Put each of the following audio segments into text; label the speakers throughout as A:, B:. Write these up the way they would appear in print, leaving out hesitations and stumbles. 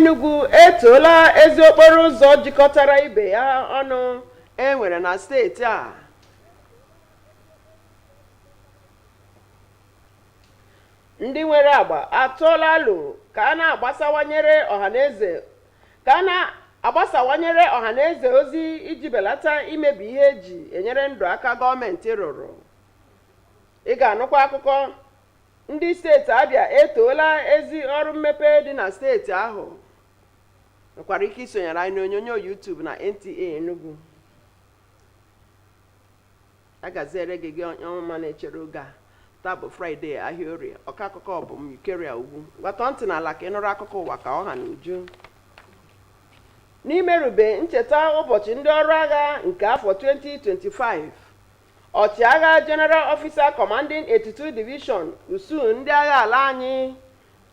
A: Enugu etoola ezi okporo ụzọ jikọtara ibe ya ọnụ enwere na steeti a. Ndị nwere agba atụọla alo ka a na-agbasawanyere ọhaneze ozi iji belata imebi ihe eji enyere ndụ aka gọọmenti rụrụ. Ị ga-anụkwa akụkọ ndị steeti Abịa etoola ezi ọrụ mmepe dị na steeti ahụ. Nwekwara ike isonyere anyị n'onyonyo YouTube na Nta Enugu. A gaziere gị onye ọma na-echere oge a. Taa bụ Fraịde, ahịa Orie. Ọka akụkọ bụ m Ikeria Ugwu. Gbata ntị n'ala ka ị nụrụ akụkọ ụwa ka ọha na uju. N'imerube ncheta ụbọchị ndị ọrụ agha nke afọ 2025, ọchịagha General Officer Commanding 82 Division usuu ndị agha ala anyị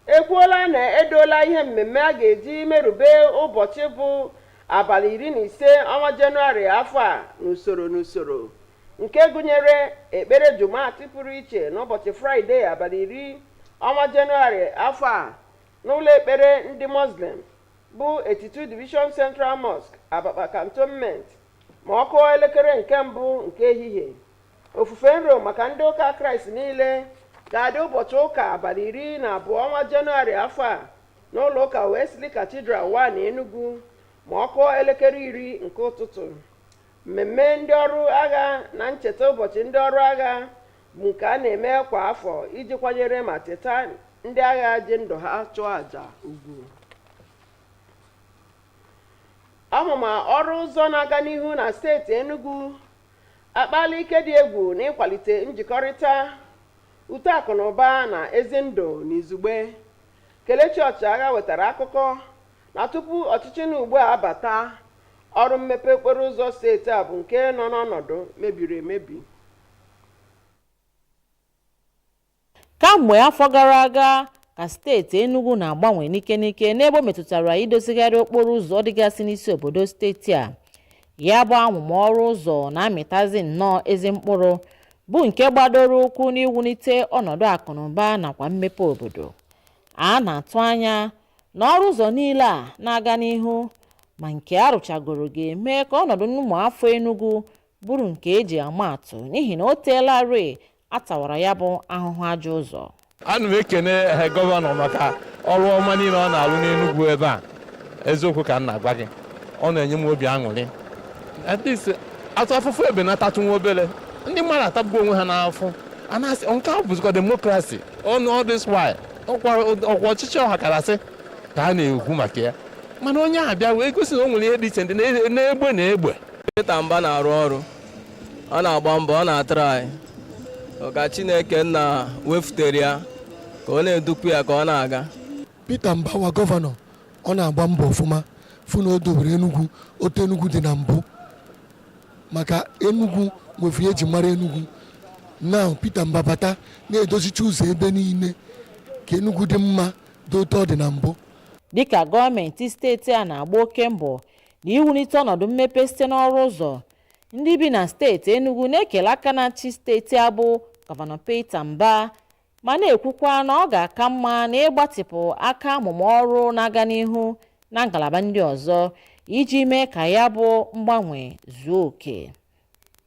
A: ekwuola na edoola ihe mmemme a ga-eji merube ụbọchị bụ abalị 15 ọnwa Jenụwarị afọ a n'usoro nke gụnyere ekpere Jumat pụrụ iche n'ụbọchị Fraịde abalị 10 ọnwa Jenụwarị afọ a n'ụlọ ekpere ndị Muslim bụ 82 Division Central Mosque, Abakpa Cantonment, ma ọ kụọ elekere nke mbụ nke ehihie. Ofufe nro maka ndị ụka Kraịst niile ga-adị ụbọchị ụka abalị 12 ọnwa Jenụwarị afọ a n'ụlọ ụka Wesley Cathedral 1 Enugu ma ọ kụọ elekere 10 nke ụtụtụ. Mmemme ndị ọrụ agha na ncheta ụbọchị ndị ọrụ agha bụ nke a na-eme kwa afọ iji kwanyere ma teta ndị agha ji ndụ ha chụọ àjà ugwu. Ọmụma ọrụ ụzọ na-aga n'ihu na steeti Enugu akpala ike dị egwu n'ịkwalite njikọrịta, uto akụ na ụba na ezi ndụ n'izugbe. Kelechi Ọchịagha wetara akụkọ na tupu ọchịchị na ugbu a abata, ọrụ mmepe okporo ụzọ steeti a bụ nke nọ n'ọnọdụ mebiri emebi.
B: Kamgbe afọ gara aga ka steeti Enugu na-agbanwe n'ike n'ebe o metụtara idozigharị okporo ụzọ dịgasị n'isi obodo steeti a. Ya bụ amụma ọrụ ụzọ na-amịtazi nnọọ ezi mkpụrụ bụ nke gbadoro ụkwụ n'iwulite ọnọdụ akụnụba nakwa mmepe obodo. A na-atụ anya na ọrụ ụzọ niile a na-aga n'ihu ma nke arụchagoro ga-eme ka ọnọdụ ụmụafọ Enugu bụrụ nke eji ama atụ n'ihi na o teelarị atawara ya bụ ahụhụ ajọ ụzọ.
C: Ana m ekene gọvanọ maka ọrụ ọma niile ọ na-arụ n'Enugu ebe a. Eziokwu ka m na-agwa gị, ọ na-enye m obi aṅụrị. At least atụ afụfụ ebe na-atatụ nwa obere, ndị mmadụ atagbuo onwe ha n'afọ. Anasị nke a bụzikwa demokrasi. All this while ọkwa ọchịchị ọhakarasị ka a na-ekwu maka ya, mana onye abịa wee gosi na o nwere ihe dị iche na-egbe na egbe.
D: Peter Mba na-arụ ọrụ, ọ na-agba mbọ, ọ na-atara anyị ka Chineke nna wefutere ya ka ọ na-edukwu ya ka ọ na-aga.
E: Peter Mba wa gọvanọ, ọ na-agba mbọ ọfụma fụ na o dobere Enugu otu Enugu dị na mbụ, maka Enugu nwefu eji mara Enugu. Na Peter Mba bata na-edozicha ụzọ ebe niile ka Enugu dị mma dị otu ọ dị na mbụ.
B: Dịka gọọmenti steeti a na-agba oke mbọ na iwulite ọnọdụ mmepe site n'ọrụ ụzọ, ndị bi na steeti Enugu na-ekele aka na-achị steeti a bụ Gọvanọ Peter Mba ma na-ekwukwa na ọ ga-aka mma na ịgbatịpụ aka amụma ọrụ na-aga n'ihu na ngalaba ndị ọzọ iji mee ka ya bụ mgbanwe zuo oke.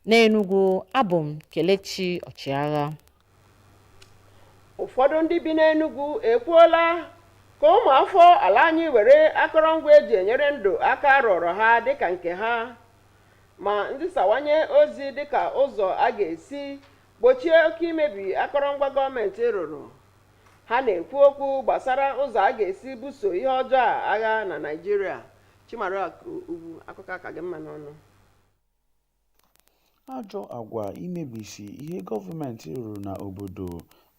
B: N'Enugu, abụ m Kelechi Ọchịagha.
A: Ụfọdụ ndị bi n'Enugu ekwuola ka ụmụafọ ala anyị were akụrụngwa eji enyere ndụ aka rọrọ ha dịka nke ha, ma nzisawanye ozi dịka ụzọ a ga-esi gbochie oke imebi akụrụngwa gọọmenti rụrụ. Ha na-ekwu okwu gbasara ụzọ a ga-esi buso ihe ọjọọ agha na Naịjirịa. Chimaroakụ Ugwu, akụkọ aka gị mma n'ọnụ.
F: Ajọ agwa imebisi ihe gọọmenti rụrụ na obodo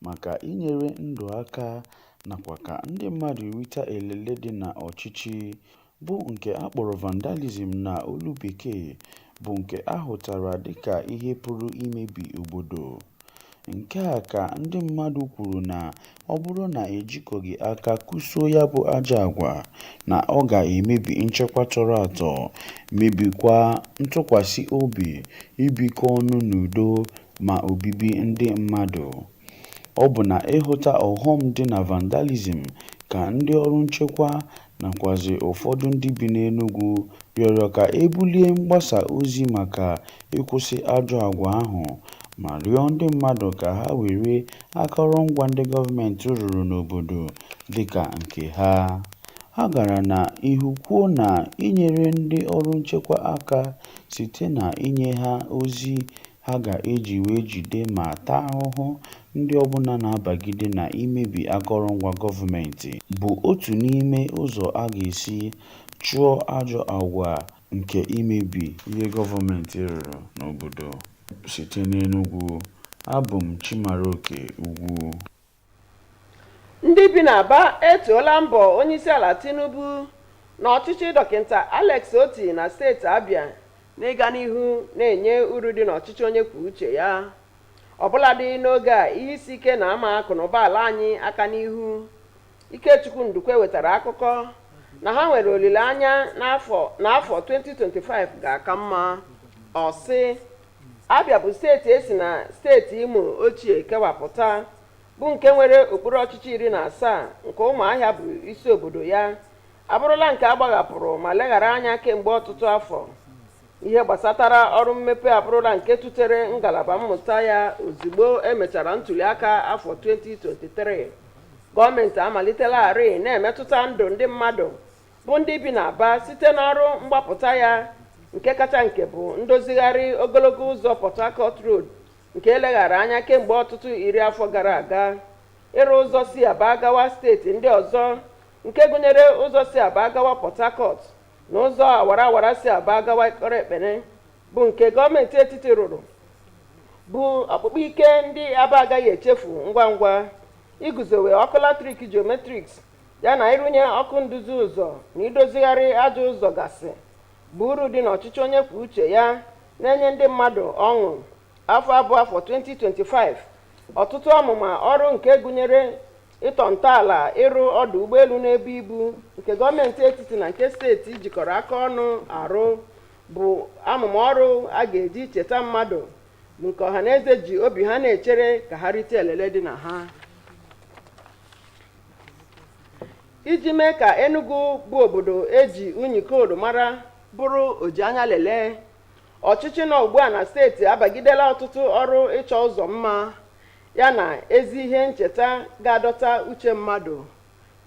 F: maka inyere ndụ aka nakwa ka ndị mmadụ rita elele dị na ọchịchị bụ nke akpọrọ vandalism na olu bekee bụ nke ahụtara dịka ihe pụrụ imebi obodo. Nke a ka ndị mmadụ kwuru na ọ bụrụ na ejikọghị aka kụsuo ya bụ ajọ agwa na ọ ga-emebi nchekwa tọrọ atọ, mebikwa ntụkwasị obi, ibikọ ọnụ n'udo ma obibi ndị mmadụ. Ọ bụ na ịhụta ọghọm dị na vandalism ka ndị ọrụ nchekwa nakwazi ụfọdụ ndị bi n'Enugu rịọrọ ka ebulie mgbasa ozi maka ịkwụsị ajọ agwa ahụ ma rịọ ndị mmadụ ka ha were akụrụngwa ndị gọọmenti rụrụ n'obodo dịka nke ha. Ha gara n'ihu kwuo na inyere ndị ọrụ nchekwa aka site na inye ha ozi ha ga-eji wee jide ma taa ahụhụ ndị ọbụla na-abagide na imebi akụrụngwa gọọmenti bụ otu n'ime ụzọ a ga-esi chụọ ajọ agwa nke imebi ihe gọọmenti rụrụ n'obodo. Site n'Enugu, abụ m Chimaroke Ugwu.
A: Ndị bi n'Aba etoola mbọ onyeisiala Tinubu na ọchịchị Dọkịta Alex Oti na steeti Abịa n'ịga n'ihu na-enye uru dị n'ọchịchị onye kwuo uche ya. Ọbụladị n'oge a ihe isi ike na-ama akụnụba ala anyị aka n'ihu, Ikechukwu Ndukwe wetara akụkọ na ha nwere olileanya n'afọ 2025 ga-aka mma. Ọ sị, Abịa bụ steeti esi na steeti Imo ochie kewapụta, bụ nke nwere okpuru ọchịchị 17 nke Ụmụahịa bụ isi obodo ya, abụrụla nke agbaghapụrụ ma leghara anya kemgbe ọtụtụ afọ. Ihe gbasatara ọrụ mmepe abụrụla nke tụtere ngalaba mmụta ya ozugbo emechara ntuliaka afọ 2023. Gọọmenti amalitelarị na-emetụta ndụ ndị mmadụ bụ ndị bi n'Aba site n'ọrụ mgbapụta ya, nke kacha nke bụ ndozigharị ogologo ụzọ Port Harcourt Road nke eleghara anya kemgbe ọtụtụ iri afọ gara aga, ịrụ ụzọ si Aba gawa steeti ndị ọzọ nke gụnyere ụzọ si Aba gawa Port Harcourt na ụzọ awara awara si Aba gawa Ikoro-Ekpene bụ nke gọọmenti etiti rụrụ, bụ ọkpụkpụ ike ndị Aba agaghị echefu ngwa ngwa. Iguzowe ọkụ latrik geometrics ya na ịrụnye ọkụ nduzi ụzọ na idozigharị ajọ ụzọ gasị bụ uru dị n'ọchịchị onye kwuo uche ya na-enye ndị mmadụ ọṅụ. Afọ 2025 ọtụtụ ọmụma ọrụ nke gụnyere ịtọ ntọala ịrụ ọdụ ụgbọelu na-ebu ibu nke gọọmenti etiti na nke steeti jikọrọ aka ọnụ arụ bụ amụma ọrụ a ga-eji cheta mmadụ, bụ nke ọhaneze ji obi ha na-echere ka ha rite elele dị na ha. Iji mee ka Enugu bụ obodo eji unyi koodu mara bụrụ oji anya lelee, ọchịchị nọ ugbu a na steeti abagidela ọtụtụ ọrụ ịchọ ụzọ mma ya na ezi ihe ncheta ga-adọta uche mmadụ.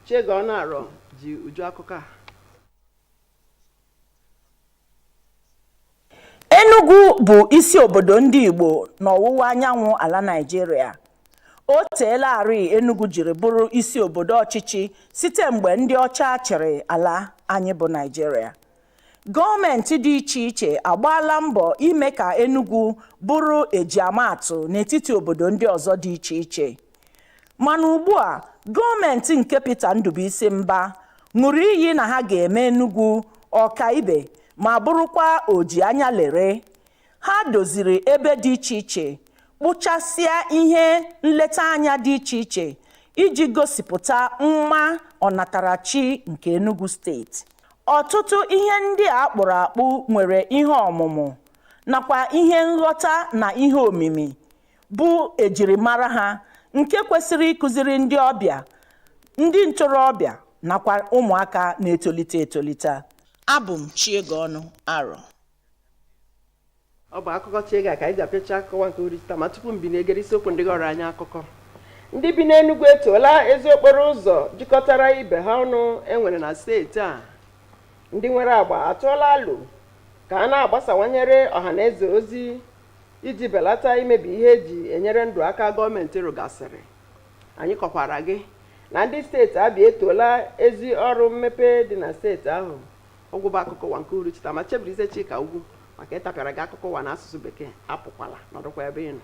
A: Chegọnarọ ji uju akụkọ a.
G: Enugu bụ isi obodo ndị Igbo n'ọwụwa anyanwụ ala Naịjirịa. O teelarị Enugu jiri bụrụ isi obodo ọchịchị site mgbe ndị ọcha chịrị ala anyị bụ Naịjirịa. Gọọmenti dị iche iche agbaala mbọ ime ka Enugu bụrụ ejiamaatụ n'etiti obodo ndị ọzọ dị iche iche. Mana ugbu a, gọọmenti nke Peter Ndubuisi Mba ṅụrụ iyi na ha ga-eme Enugu ọkaibe ma bụrụkwa oji anya lere. Ha doziri ebe dị iche iche, kpụchasịa ihe nleta anya dị iche iche iji gosipụta mma ọnatarachi nke Enugu steeti. Ọtụtụ ihe ndị a kpụrụ akpụ nwere ihe ọmụmụ nakwa ihe nghọta na ihe omimi bụ ejirimara ha nke kwesịrị ịkụziri ndị ọbịa, ndị ntorobịa nakwa ụmụaka na-etolite etolite. Abụ m Chiegọnụ Arọ.
A: Ọ bụ akụkọ Chiega ka anyị ga-apịacha akụkọ nke urita, ma tupu m bi na-egere isiokwu ndị gọrọ anyị akụkọ. Ndị bi n'Enugu etoola ezi okporo ụzọ jikọtara ibe ha ọnụ enwere na steeti a. Ndị nwere agba atụọla alụ ka a na-agbasawanyere ọhaneze ozi iji belata imebi ihe eji enyere ndụ aka gọọmenti rụgasịrị. Anyị kọkwara gị na ndị steeti Abịa etoola ezi ọrụ mmepe dị na steeti ahụ. Ọgwụ bụ akụkọ ụwa nke uruchita, ma Chebirize Chika Ugwu maka ịtapịara gị akụkọ ụwa n'asụsụ Bekee. Apụkwala, nọdụkwa ebe ị nọ.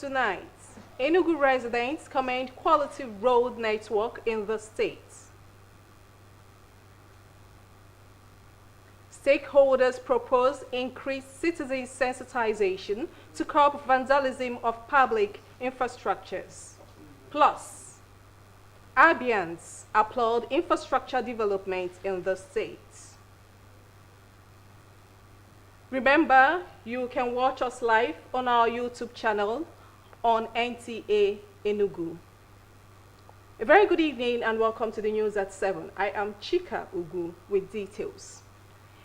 H: tonight, Enugu residents commend quality road network in the state. Stakeholders propose increased citizen sensitization to curb vandalism of public infrastructures. Plus, Abians applaud infrastructure development in the state. Remember, you can watch us live on our YouTube channel on Nta Enugu. A very good evening and welcome to the news at 7. I am Nta Enugu with details.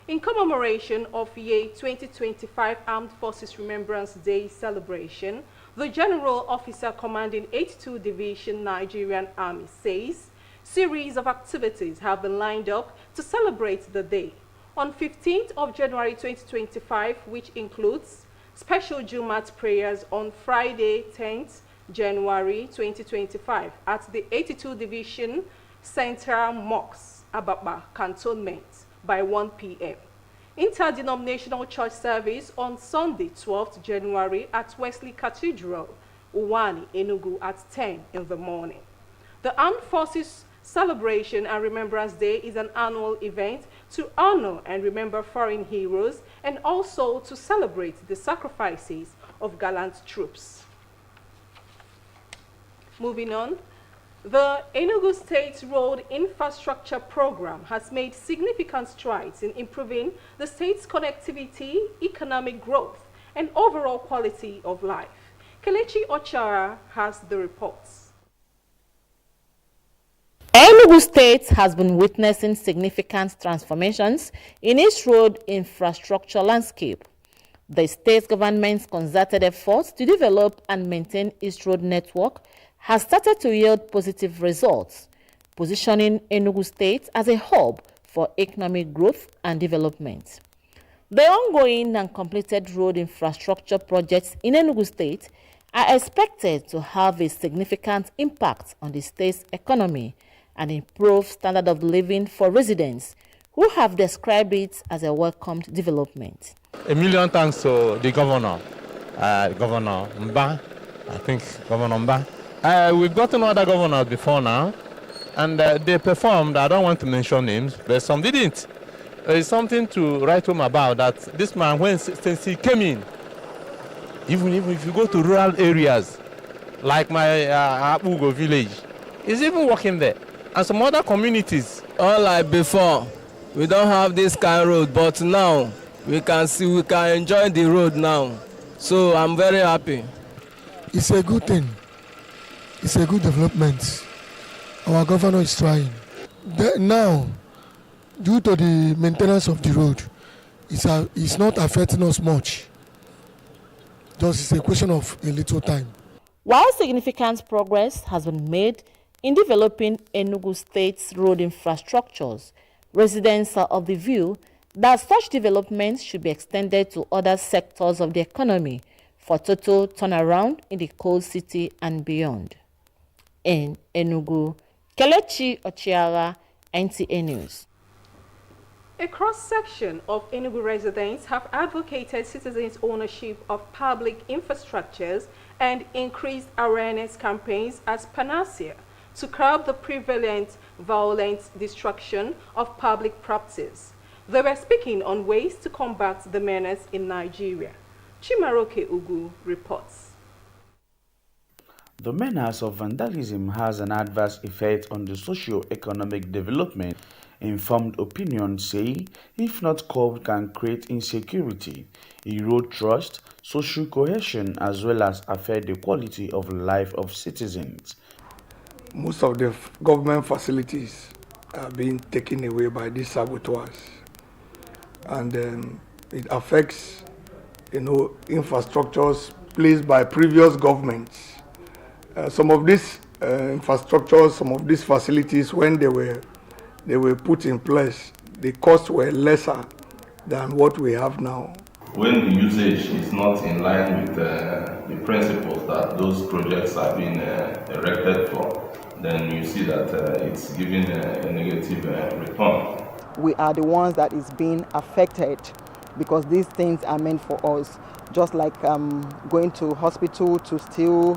H: In commemoration of Ye 2025 Armed Forces Remembrance Day celebration, the General Officer Commanding 82 Division Nigerian Army says series of activities have been lined up to celebrate the day. On 15th of January 2025, which includes special Jumat prayers on Friday 10th January 2025 at the 82 Division Central Mosque, Ababa Cantonment by 1 p.m. Interdenominational church service on Sunday 12th January at Wesley Cathedral, Uwani, Enugu at 10 in the morning. The Armed Forces Celebration and Remembrance Day is an annual event to honor and remember foreign heroes and also to celebrate the sacrifices of gallant troops. Moving on, the Enugu State Road Infrastructure Program has made significant strides in improving the state's connectivity, economic growth, and overall quality of life. Kelechi Ochara has the reports.
B: Enugu State has been witnessing significant transformations in its road infrastructure landscape. The state government's concerted efforts to develop and maintain its road network has started to yield positive results, positioning Enugu State as a hub for economic growth and development. The ongoing and completed road infrastructure projects in Enugu State are expected to have a significant impact on the state's economy and improve standard of living for residents who have described it as a welcomed development.
C: A million thanks to the governor, Governor Mba, I think Governor Mba. We've gotten other governors before now, and they performed. I don't want to mention names, but some didn't. It's something to write home about that this man, since he came in, even if you go to rural areas, like my Abugo village, he's even working there. And some other communities.
D: Unlike before, we don't have this kind of road, but now we can enjoy the road now. So I'm very happy.
E: It's a good thing. It's a good development. Our governor is trying. Now, due to the maintenance of the road, it's not affecting us much. Just it's a question of a little time.
B: While significant progress has been made in developing Enugu State's road infrastructures, residents are of the view that such developments should be extended to other sectors of the economy for total turnaround in the coal city and beyond. In Enugu, Kelechi Ochiara, NTA News.
H: A cross-section of Enugu residents have advocated citizens' ownership of public infrastructures and increased awareness campaigns as panacea to curb the prevalent violent destruction of public properties. They were speaking on ways to combat the menace in Nigeria. Chimaroke Ugu reports.
F: The menace of vandalism has an adverse effect on the socio-economic development. Informed opinions say, if not curbed, can create insecurity, erode trust, social cohesion, as well as affect the quality of life of citizens.
I: Most of the government facilities are being taken away by these saboteurs, and it affects, infrastructures placed by previous governments. Some of these infrastructures, some of these facilities, when they were put in place, the costs were lesser than what we have now.
J: When the usage is not in line with the principles that those projects are being erected for, then you see that it's giving a negative return.
K: We are the ones that is being affected because these things are meant for us. just like going to hospital to steal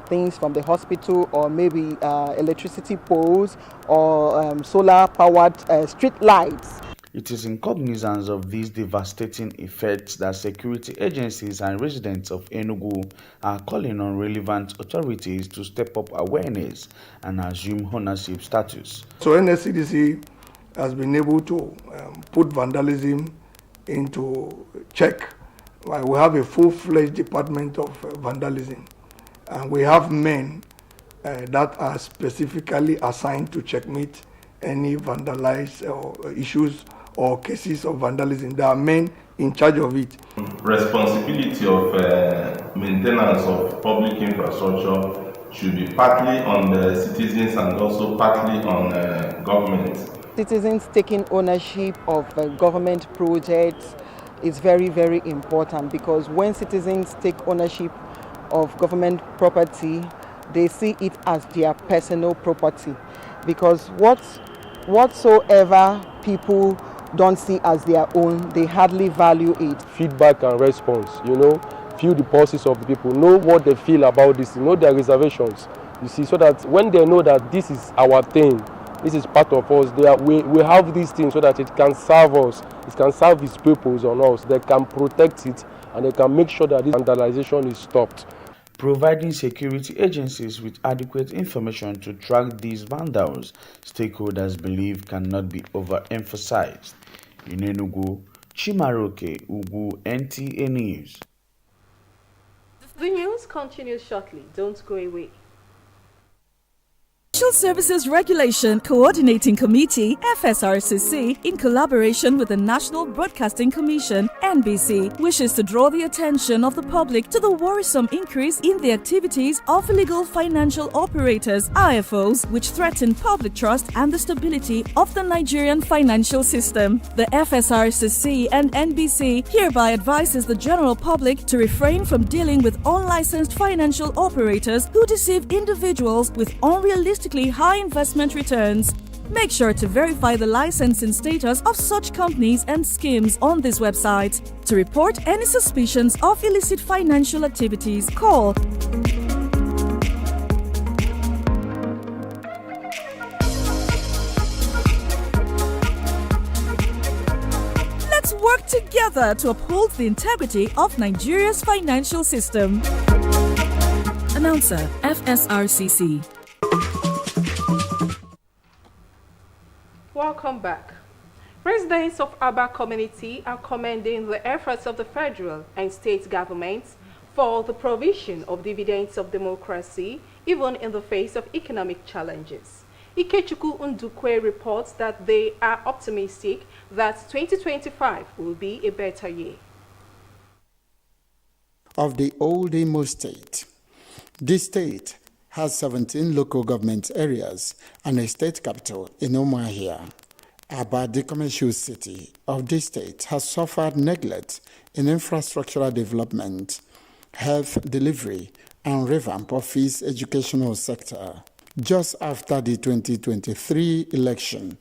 K: things from the hospital, or maybe electricity poles or solar-powered street lights.
F: It is in cognizance of these devastating effects that security agencies and residents of Enugu are calling on relevant authorities to step up awareness and assume ownership status.
I: So NSCDC has been able to put vandalism into check. We have a full-fledged department of vandalism, and we have men that are specifically assigned to checkmate any vandalized issues or cases of vandalism. There are men in charge of it.
J: Responsibility of maintenance of public infrastructure should be partly on the citizens and also partly on government.
K: Citizens taking ownership of government projects is very, very important, because when citizens take ownership of government property, they see it as their personal property, because whatsoever people don't see as their own, they hardly value it.
L: Feedback and response, feel the pulses of the people, know what they feel about this, know their reservations, so that when they know that this is our thing, this is part of us, we have these things so that it can serve us, it can serve its purpose on us, they can protect it, and they can make sure that this vandalization is stopped.
F: Providing security agencies with adequate information to track these vandals, stakeholders believe cannot be overemphasized. In Enugu, Chimaroke Ugu, NTA News.
H: The news continues shortly. Don't go away.
M: Financial Services Regulation Coordinating Committee, FSRCC, in collaboration with the National Broadcasting Commission, NBC, wishes to draw the attention of the public to the worrisome increase in the activities of illegal financial operators, IFOs, which threaten public trust and the stability of the Nigerian financial system. The FSRCC and NBC hereby advises the general public to refrain from dealing with unlicensed financial operators who deceive individuals with unrealistic high investment returns. Make sure to verify the licensing status of such companies and schemes on this website. To report any suspicions of illicit financial activities, call Let's work together to uphold the integrity of Nigeria's financial system. Announcer, FSRCC.
H: Welcome back. Residents of Aba community are commending the efforts of the federal and state governments for the provision of dividends of democracy, even in the face of economic challenges. Ikechukwu Ndukwe reports that they are optimistic that 2025 will be a better year.
N: Of the old Imo state, this state has 17 local government areas and a state capital in Umuahia. Aba, the commercial city of this state, has suffered neglect in infrastructural development, health delivery, and revamp of its educational sector. Just after the 2023 election,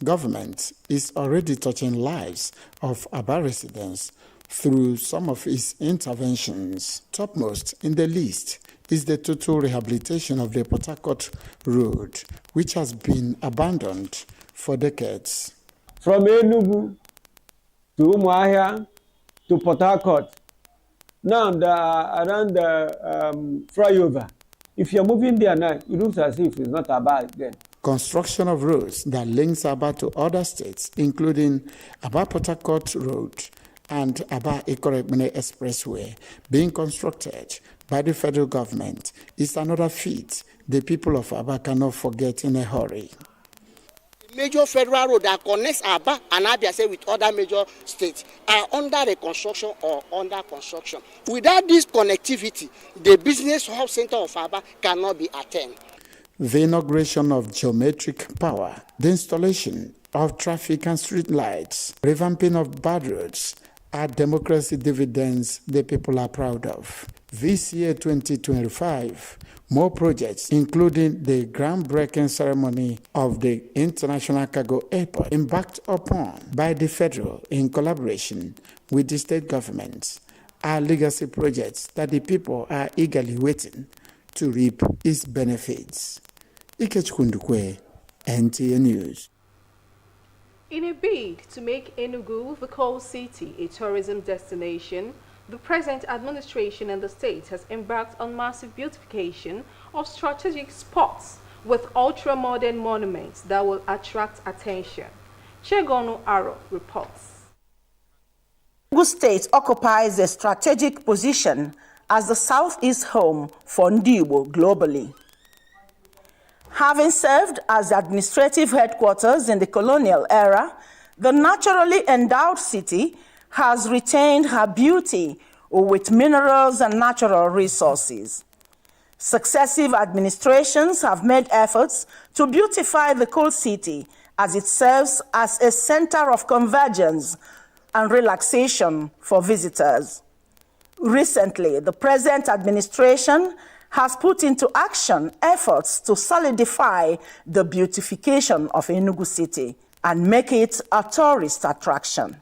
N: government is already touching lives of Aba residents through some of its interventions. Topmost in the list is the total rehabilitation of the Port Harcourt Road, which has been abandoned for decades.
O: From Enugu to Umuahia to Port Harcourt, now around the flyover, if you're moving there now, it looks as if it's not Aba there.
N: Construction of roads that links Aba to other states, including Aba Port Harcourt Road and Aba Ikorebene Expressway, being constructed by the federal government, is another feat the people of Aba cannot forget in a hurry.
P: Major federal road that connects Aba and Abia State with other major states are under reconstruction or under construction. Without this connectivity, the business hub center of Aba cannot be attained.
N: The inauguration of geometric power, the installation of traffic and street lights, revamping of bad roads are democracy dividends the people are proud of. This year, 2025, more projects, including the groundbreaking ceremony of the International Cargo Airport, embarked upon by the federal in collaboration with the state governments, are legacy projects that the people are eagerly waiting to reap its benefits. Ikechukwu Ndukwe, NTA News.
H: In a bid to make Enugu, the coal city, a tourism destination, the present administration and the state has embarked on massive beautification of strategic spots with ultra-modern monuments that will attract attention. Chegonu Aro reports.
G: Enugu State occupies a strategic position as the southeast home for Nta Enugu globally. Having served as the administrative headquarters in the colonial era, the naturally endowed city has retained her beauty with minerals and natural resources. Successive administrations have made efforts to beautify the coal city as it serves as a center of convergence and relaxation for visitors. Recently, the present administration has put into action efforts to solidify the beautification of Enugu City and make it a tourist attraction.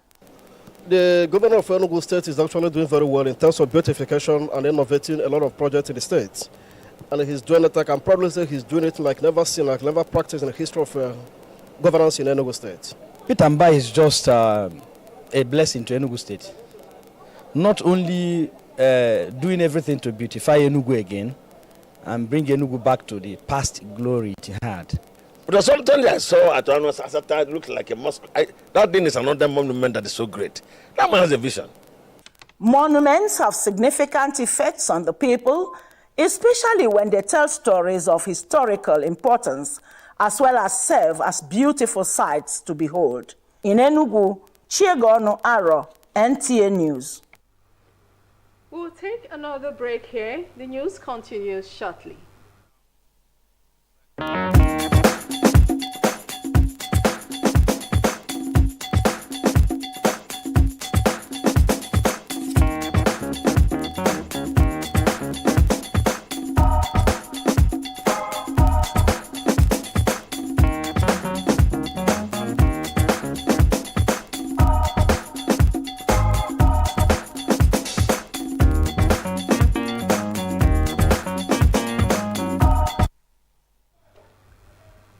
Q: The governor of Enugu State is actually doing very well in terms of beautification and innovating a lot of projects in the state. And he's doing it, I can probably say he's doing it like never seen, like never practiced in the history of governance in Enugu State.
R: Peter Mba is just a blessing to Enugu State. Not only doing everything to beautify Enugu again and bring Enugu back to the past glory it had.
S: But there's something I saw at Anwas Asata, it looked like a mosque. That thing is another monument that is so great. That man has a vision.
G: Monuments have significant effects on the people, especially when they tell stories of historical importance, as well as serve as beautiful sights to behold. In Enugu, Chiegono Aro, NTA News.
H: We'll take another break here. The news continues shortly.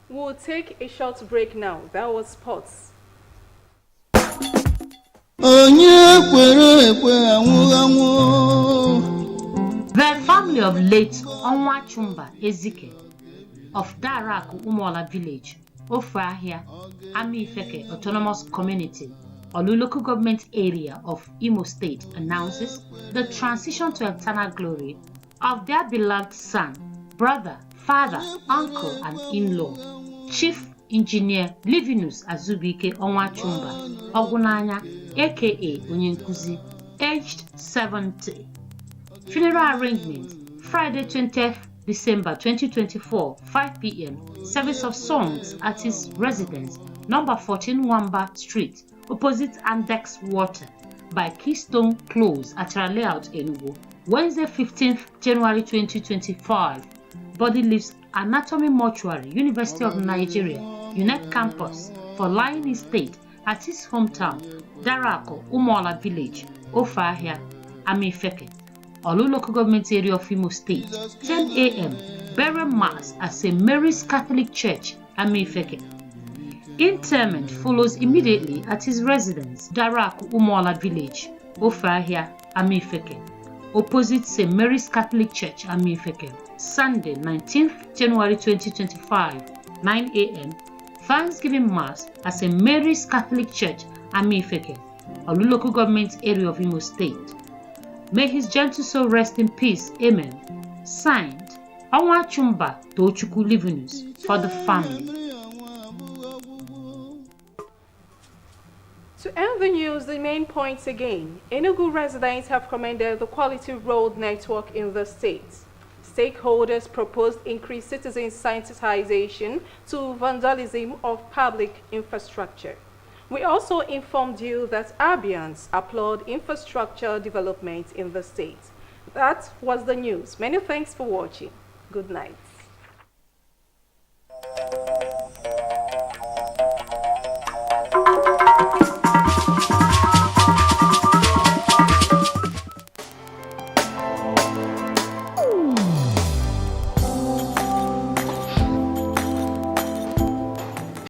H: We'll take a short break now. That was sports.
B: The family of late Onwa Chumba Ezike of Daraku Umola village, Ofahia, Amifeke Autonomous Community, Olu local government area of Imo State announces the transition to eternal glory of their beloved son, brother, father, uncle, and in-law, Chief Engineer Livinus Azubike Onwachumba Ogunanya, aka Onyenkuzi, aged 70. Funeral arrangement, Friday 20th December 2024, 5 p.m. Service of songs at his residence, number 14 Wamba Street, opposite Andex Water, by Keystone Close at Layout Enugu, Wednesday 15th January 2025. Body leaves Anatomy Mortuary, University of Nigeria, UNEC campus, for lying in state at his hometown, Darako, Umola village, Ofahia, Amifeke, Olu local government area of Imo State, 10 a.m. Burial mass at St. Mary's Catholic Church, Amifeke. Interment follows immediately at his residence, Darako, Umola village, Ofahia, Amifeke, opposite St. Mary's Catholic Church, Amifeke. Sunday, 19th January 2025, 9 a.m. Thanksgiving Mass at St. Mary's Catholic Church, Amifeke, Olu local government area of Imo State. May his gentle soul rest in peace. Amen. Signed, Onwachumba Tochukwu Livinus, for the family.
H: To end the news, the main points again. Enugu residents have commended the quality road network in the state. Stakeholders proposed increased citizen sensitization to vandalism of public infrastructure. We also informed you that Abians applaud infrastructure development in the state. That was the news. Many thanks for watching. Good night.